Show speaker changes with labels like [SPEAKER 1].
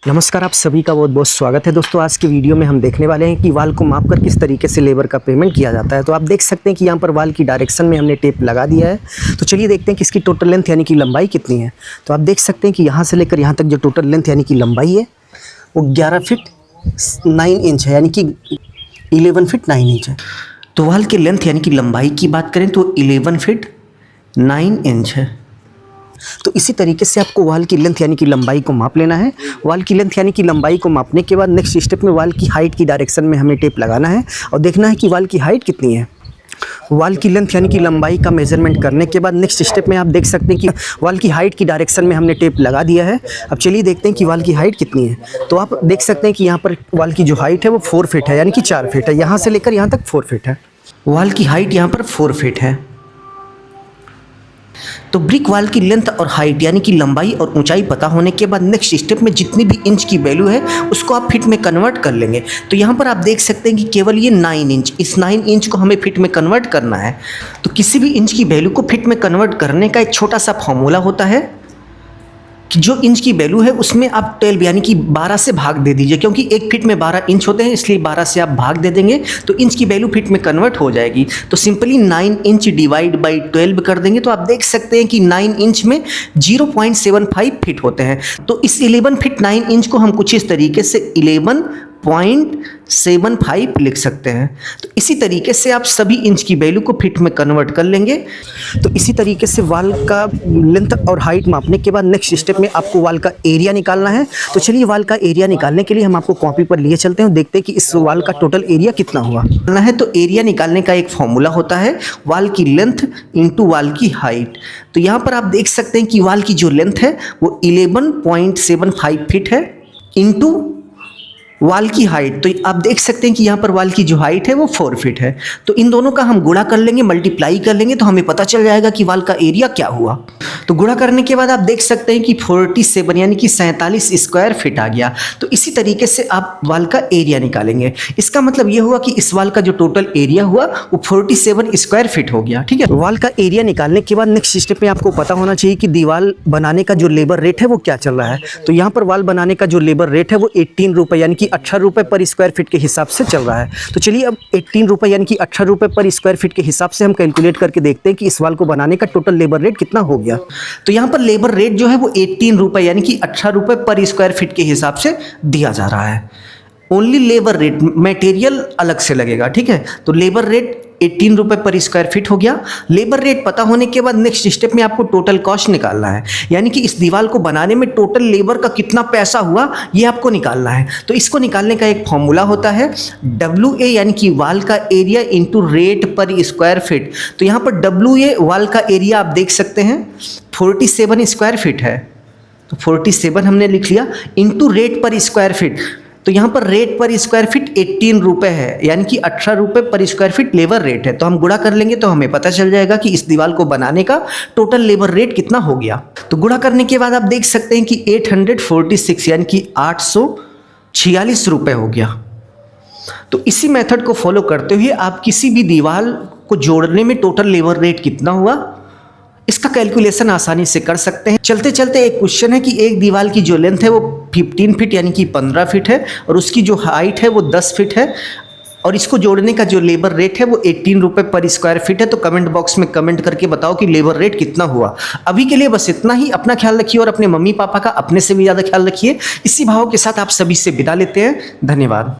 [SPEAKER 1] नमस्कार, आप सभी का बहुत बहुत स्वागत है दोस्तों। आज के वीडियो में हम देखने वाले हैं कि वाल को मापकर किस तरीके से लेबर का पेमेंट किया जाता है। तो आप देख सकते हैं कि यहाँ पर वाल की डायरेक्शन में हमने टेप लगा दिया है। तो चलिए देखते हैं कि इसकी टोटल लेंथ यानी कि लंबाई कितनी है। तो आप देख सकते हैं कि यहाँ से लेकर यहाँ तक जो टोटल लेंथ यानी कि लंबाई है वो 11 फीट 9 इंच है, यानी कि 11 फीट 9 इंच है। तो वाल की लेंथ यानी कि लंबाई की बात करें तो 11 फीट 9 इंच है। तो इसी तरीके से आपको वाल की लेंथ यानी कि लंबाई को माप लेना है। वाल की लेंथ यानी कि लंबाई को मापने के बाद नेक्स्ट स्टेप में वाल की हाइट की डायरेक्शन में हमें टेप लगाना है और देखना है कि वाल की हाइट कितनी है। वाल की लेंथ यानी कि लंबाई का मेजरमेंट करने के बाद नेक्स्ट स्टेप में आप देख सकते हैं कि वाल की हाइट की डायरेक्शन में हमने टेप लगा दिया है। अब चलिए देखते हैं कि वाल की हाइट कितनी है। तो आप देख सकते हैं कि यहाँ पर वाल की जो हाइट है वो 4 फीट है, यानी कि 4 फीट है। यहाँ से लेकर यहाँ तक 4 फीट है। वाल की हाइट यहाँ पर 4 फीट है। तो ब्रिक वाल की लेंथ और हाइट यानी कि लंबाई और ऊंचाई पता होने के बाद नेक्स्ट स्टेप में जितनी भी इंच की वैल्यू है उसको आप फिट में कन्वर्ट कर लेंगे। तो यहाँ पर आप देख सकते हैं कि केवल ये 9 इंच, इस 9 इंच को हमें फिट में कन्वर्ट करना है। तो किसी भी इंच की वैल्यू को फिट में कन्वर्ट करने का एक छोटा सा फॉर्मूला होता है कि जो इंच की वैल्यू है उसमें आप 12 यानी कि 12 से भाग दे दीजिए, क्योंकि एक फिट में 12 इंच होते हैं, इसलिए 12 से आप भाग दे देंगे तो इंच की वैल्यू फिट में कन्वर्ट हो जाएगी। तो सिंपली 9 इंच डिवाइड बाई 12 कर देंगे तो आप देख सकते हैं कि 9 इंच में 0.75 फिट होते हैं। तो इस 11 फीट 9 इंच को हम कुछ इस तरीके से 11.75 लिख सकते हैं। तो इसी तरीके से आप सभी इंच की वैल्यू को फिट में कन्वर्ट कर लेंगे। तो इसी तरीके से वाल का लेंथ और हाइट मापने के बाद नेक्स्ट स्टेप में आपको वाल का एरिया निकालना है। तो चलिए वाल का एरिया निकालने के लिए हम आपको कॉपी पर लिए चलते हैं और देखते हैं कि इस वाल का टोटल एरिया कितना हुआ है। तो एरिया निकालने का एक फॉर्मूला होता है वाल की लेंथ इंटू वाल की हाइट। तो यहाँ पर आप देख सकते हैं कि वाल की जो लेंथ है वो 11.75 फीट है इंटू वाल की हाइट। तो आप देख सकते हैं कि यहाँ पर वाल की जो हाइट है वो 4 फीट है। तो इन दोनों का हम गुणा कर लेंगे, मल्टीप्लाई कर लेंगे तो हमें पता चल जाएगा कि वाल का एरिया क्या हुआ। तो गुणा करने के बाद आप देख सकते हैं कि 47 यानी कि 47 स्क्वायर फीट आ गया। तो इसी तरीके से आप वाल का एरिया निकालेंगे। इसका मतलब ये हुआ कि इस वाल का जो टोटल एरिया हुआ वो 47 स्क्वायर फीट हो गया। ठीक है, वाल का एरिया निकालने के बाद नेक्स्ट स्टेप में आपको पता होना चाहिए कि दीवार बनाने का जो लेबर रेट है वो क्या चल रहा है। तो यहाँ पर वाल बनाने का जो लेबर रेट है वो 18 रुपये यानी कि 18 रुपये पर स्क्वायर फीट के हिसाब से चल रहा है। तो चलिए अब 18 रुपये यानी कि 18 रुपये पर स्क्वायर फीट के हिसाब से हम कैलकुलेट करके देखते हैं कि इस वाल को बनाने का टोटल लेबर रेट कितना हो गया। तो यहाँ पर लेबर रेट जो है वो 18 रुपये यानी कि 18 रुपये पर स्क्वायर फीट के हिसाब से दिया जा रहा है। ओनली लेबर रेट, मटेरियल अलग से लगेगा। ठीक है, तो लेबर रेट 18 रुपये पर स्क्वायर फीट हो गया। लेबर रेट पता होने के बाद नेक्स्ट स्टेप में आपको टोटल कॉस्ट निकालना है, यानी कि इस दीवार को बनाने में टोटल लेबर का कितना पैसा हुआ ये आपको निकालना है। तो इसको निकालने का एक फॉर्मूला होता है WA यानी कि वाल का एरिया इंटू रेट पर स्क्वायर फीट। तो यहाँ पर WA वाल का एरिया आप देख सकते हैं 47 स्क्वायर फीट है, तो 47 हमने लिख लिया इंटू रेट पर स्क्वायर फीट। तो यहाँ पर रेट पर स्क्वायर फीट 18 रुपये है, यानी कि 18 रुपये पर स्क्वायर फीट लेबर रेट है। तो हम गुणा कर लेंगे तो हमें पता चल जाएगा कि इस दीवार को बनाने का टोटल लेबर रेट कितना हो गया। तो गुणा करने के बाद आप देख सकते हैं कि 846 यानी कि 846 रुपये हो गया। तो इसी मेथड को फॉलो करते हुए आप किसी भी दीवार को जोड़ने में टोटल लेबर रेट कितना हुआ इसका कैलकुलेशन आसानी से कर सकते हैं। चलते चलते एक क्वेश्चन है कि एक दीवार की जो लेंथ है वो 15 फीट यानी कि 15 फीट है और उसकी जो हाइट है वो 10 फीट है और इसको जोड़ने का जो लेबर रेट है वो 18 रुपये पर स्क्वायर फीट है। तो कमेंट बॉक्स में कमेंट करके बताओ कि लेबर रेट कितना हुआ। अभी के लिए बस इतना ही। अपना ख्याल रखिए और अपने मम्मी पापा का अपने से भी ज़्यादा ख्याल रखिए। इसी भाव के साथ आप सभी से विदा लेते हैं। धन्यवाद।